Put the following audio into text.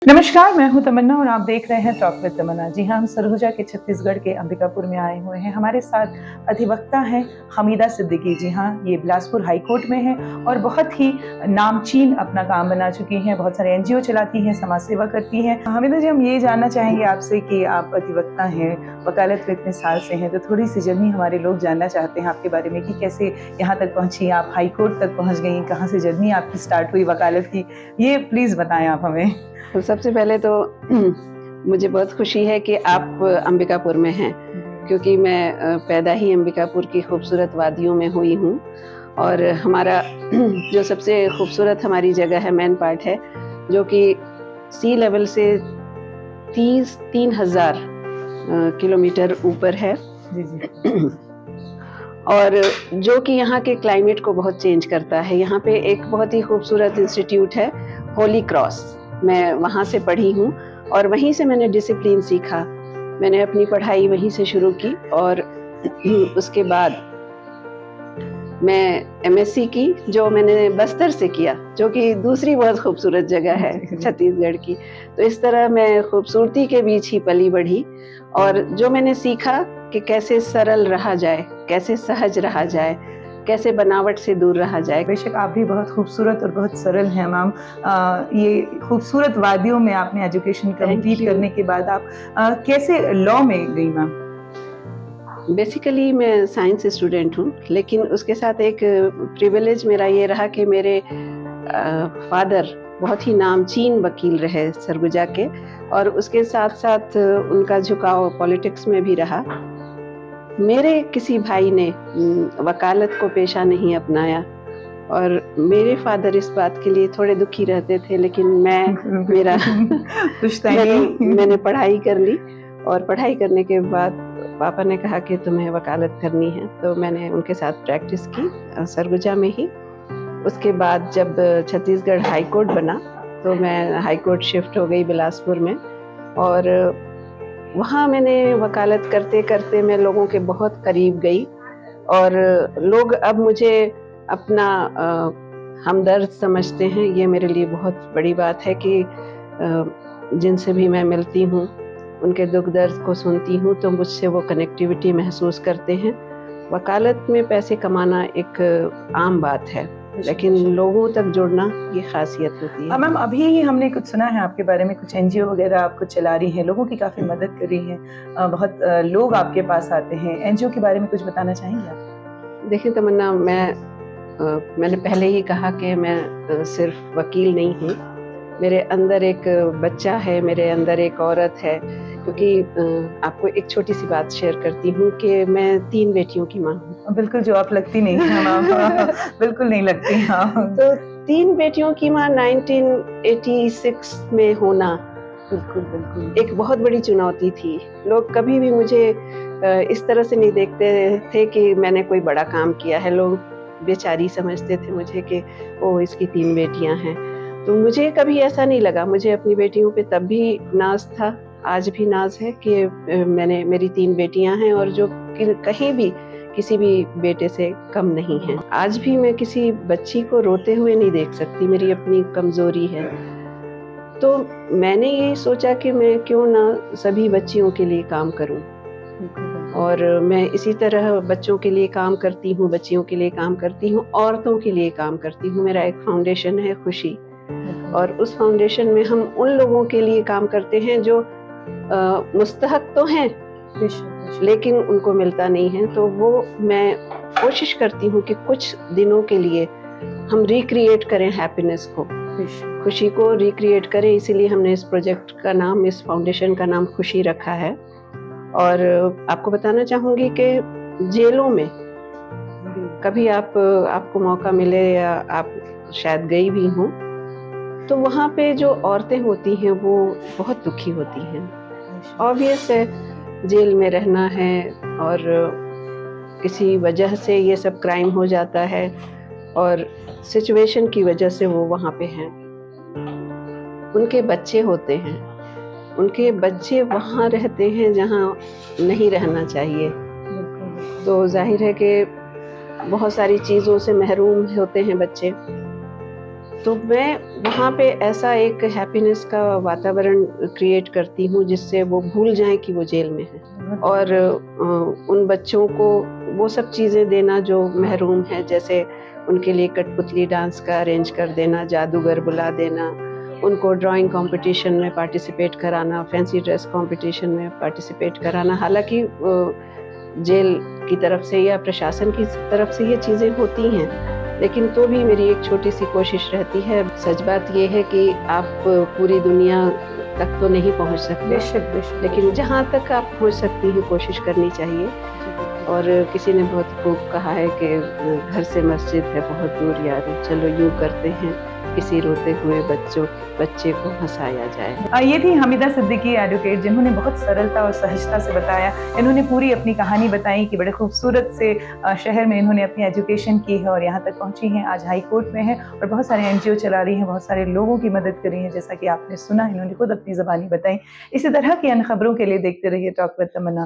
नमस्कार, मैं हूँ तमन्ना और आप देख रहे हैं टॉक विद तमन्ना। जी हाँ, हम सरगुजा के छत्तीसगढ़ के अंबिकापुर में आए हुए हैं। हमारे साथ अधिवक्ता हैं हमीदा सिद्दीकी। जी हाँ, ये बिलासपुर हाई कोर्ट में हैं और बहुत ही नामचीन अपना काम बना चुकी हैं। बहुत सारे एनजीओ चलाती हैं, समाज सेवा करती हैं। हमीदा जी, हम ये जानना चाहेंगे आपसे कि आप अधिवक्ता हैं, वकालत में इतने साल से हैं, तो थोड़ी-सी जर्नी हमारे लोग जानना चाहते हैं आपके बारे में कि कैसे यहाँ तक पहुँची, आप हाई कोर्ट तक पहुँच गईं, कहाँ से जर्नी आपकी स्टार्ट हुई वकालत की? ये प्लीज़ बताएँ आप हमें। तो सबसे पहले तो मुझे बहुत खुशी है कि आप अंबिकापुर में हैं, क्योंकि मैं पैदा ही अंबिकापुर की खूबसूरत वादियों में हुई हूँ। और हमारा जो सबसे खूबसूरत हमारी जगह है, मेन पार्ट है, जो कि सी लेवल से 3,000 किलोमीटर ऊपर है। जी, जी। और जो कि यहाँ के क्लाइमेट को बहुत चेंज करता है। यहाँ पे एक बहुत ही खूबसूरत इंस्टीट्यूट है, होली क्रॉस। मैं वहाँ से पढ़ी हूँ और वहीं से मैंने डिसिप्लिन सीखा। मैंने अपनी पढ़ाई वहीं से शुरू की और उसके बाद मैं एमएससी की, जो मैंने बस्तर से किया, जो कि दूसरी बहुत खूबसूरत जगह है छत्तीसगढ़ की। तो इस तरह मैं खूबसूरती के बीच ही पली बढ़ी और जो मैंने सीखा कि कैसे सरल रहा जाए, कैसे सहज रहा जाए, कैसे बनावट से दूर रहा जाए। बेशक आप भी बहुत खूबसूरत और बहुत सरल हैं मैम। ये खूबसूरत वादियों में आपने एजुकेशन कंप्लीट करने के बाद आप कैसे लॉ में गई मैम? बेसिकली मैं साइंस स्टूडेंट हूँ, लेकिन उसके साथ एक प्रिविलेज मेरा ये रहा कि मेरे फादर बहुत ही नामचीन वकील रहे सरगुजा के, और उसके साथ साथ उनका झुकाव पॉलिटिक्स में भी रहा। मेरे किसी भाई ने वकालत को पेशा नहीं अपनाया और मेरे फादर इस बात के लिए थोड़े दुखी रहते थे, लेकिन मेरा मैंने पढ़ाई कर ली और पढ़ाई करने के बाद पापा ने कहा कि तुम्हें वकालत करनी है, तो मैंने उनके साथ प्रैक्टिस की सरगुजा में ही। उसके बाद जब छत्तीसगढ़ हाई कोर्ट बना तो मैं हाई कोर्ट शिफ्ट हो गई बिलासपुर में, और वहाँ मैंने वकालत करते करते मैं लोगों के बहुत करीब गई और लोग अब मुझे अपना हमदर्द समझते हैं। ये मेरे लिए बहुत बड़ी बात है कि जिनसे भी मैं मिलती हूँ, उनके दुख दर्द को सुनती हूँ, तो मुझसे वो कनेक्टिविटी महसूस करते हैं। वकालत में पैसे कमाना एक आम बात है, लेकिन लोगों तक जुड़ना ये खासियत होती है। मैम, अभी ही हमने कुछ सुना है आपके बारे में, कुछ एनजीओ वगैरह आप कुछ चला रही हैं, लोगों की काफ़ी मदद कर रही हैं। बहुत लोग आपके पास आते हैं। एनजीओ के बारे में कुछ बताना चाहेंगी आप? देखिए तमन्ना, मैंने पहले ही कहा कि मैं सिर्फ वकील नहीं हूँ। मेरे अंदर एक बच्चा है, मेरे अंदर एक औरत है, क्योंकि आपको एक छोटी सी बात शेयर करती हूँ कि मैं 3 बेटियों की माँ हूँ। बिल्कुल, जो आप लगती नहीं हैं मैम। बिल्कुल नहीं लगती। हाँ। तो 3 बेटियों की माँ 1986 में होना बिल्कुल, बिल्कुल। एक बहुत बड़ी चुनौती थी। लोग कभी भी मुझे इस तरह से नहीं देखते थे कि मैंने कोई बड़ा काम किया है। लोग बेचारी समझते थे मुझे कि ओह! इसकी 3 बेटियाँ हैं। तो मुझे कभी ऐसा नहीं लगा। मुझे अपनी बेटियों पे तब भी नाज़ था, आज भी नाज़ है कि मेरी 3 बेटियाँ हैं और जो कि कहीं भी किसी भी बेटे से कम नहीं हैं। आज भी मैं किसी बच्ची को रोते हुए नहीं देख सकती, मेरी अपनी कमज़ोरी है। तो मैंने ये सोचा कि मैं क्यों ना सभी बच्चियों के लिए काम करूं, और मैं इसी तरह बच्चों के लिए काम करती हूँ, बच्चियों के लिए काम करती हूँ, औरतों के लिए काम करती हूँ। मेरा एक फाउंडेशन है खुशी, और उस फाउंडेशन में हम उन लोगों के लिए काम करते हैं जो मुस्तहक तो हैं लेकिन उनको मिलता नहीं है। तो वो मैं कोशिश करती हूँ कि कुछ दिनों के लिए हम रिक्रिएट करें हैप्पीनेस को, खुशी को रिक्रिएट करें। इसीलिए हमने इस प्रोजेक्ट का नाम, इस फाउंडेशन का नाम खुशी रखा है। और आपको बताना चाहूँगी कि जेलों में कभी आपको मौका मिले या आप शायद गई भी हों, तो वहाँ पे जो औरतें होती हैं वो बहुत दुखी होती हैं। ऑब्वियस है, जेल में रहना है और किसी वजह से ये सब क्राइम हो जाता है और सिचुएशन की वजह से वो वहाँ पे हैं। उनके बच्चे होते हैं, उनके बच्चे वहाँ रहते हैं जहाँ नहीं रहना चाहिए। तो जाहिर है कि बहुत सारी चीज़ों से महरूम होते हैं बच्चे। तो मैं वहाँ पे ऐसा एक हैप्पीनेस का वातावरण क्रिएट करती हूँ जिससे वो भूल जाएँ कि वो जेल में हैं और उन बच्चों को वो सब चीज़ें देना जो महरूम हैं, जैसे उनके लिए कठपुतली डांस का अरेंज कर देना, जादूगर बुला देना, उनको ड्राइंग कॉम्पिटिशन में पार्टिसिपेट कराना, फैंसी ड्रेस कॉम्पिटिशन में पार्टिसिपेट कराना। हालाँकि जेल की तरफ से या प्रशासन की तरफ से ये चीज़ें होती हैं, लेकिन तो भी मेरी एक छोटी-सी कोशिश रहती है। सच बात ये है कि आप पूरी दुनिया तक तो नहीं पहुँच सकते, बेशक, बेशक। लेकिन जहाँ तक आप पहुँच सकती हैं कोशिश करनी चाहिए। और किसी ने बहुत खूब कहा है कि घर से मस्जिद है बहुत दूर यारो, चलो यूँ करते हैं किसी रोते हुए बच्चे को हँसाया जाए। ये थी हमीदा सिद्दीकी एडवोकेट, जिन्होंने बहुत सरलता और सहजता से बताया। इन्होंने पूरी अपनी कहानी बताई कि बड़े खूबसूरत से शहर में इन्होंने अपनी एजुकेशन की है और यहाँ तक पहुँची हैं, आज हाई कोर्ट में हैं और बहुत सारे एनजीओ चला रही हैं, बहुत सारे लोगों की मदद करी है, जैसा कि आपने सुना, इन्होंने खुद अपनी ज़बानी बताई। इसी तरह की अन्य खबरों के लिए देखते रहिए टॉक विद तमन्ना।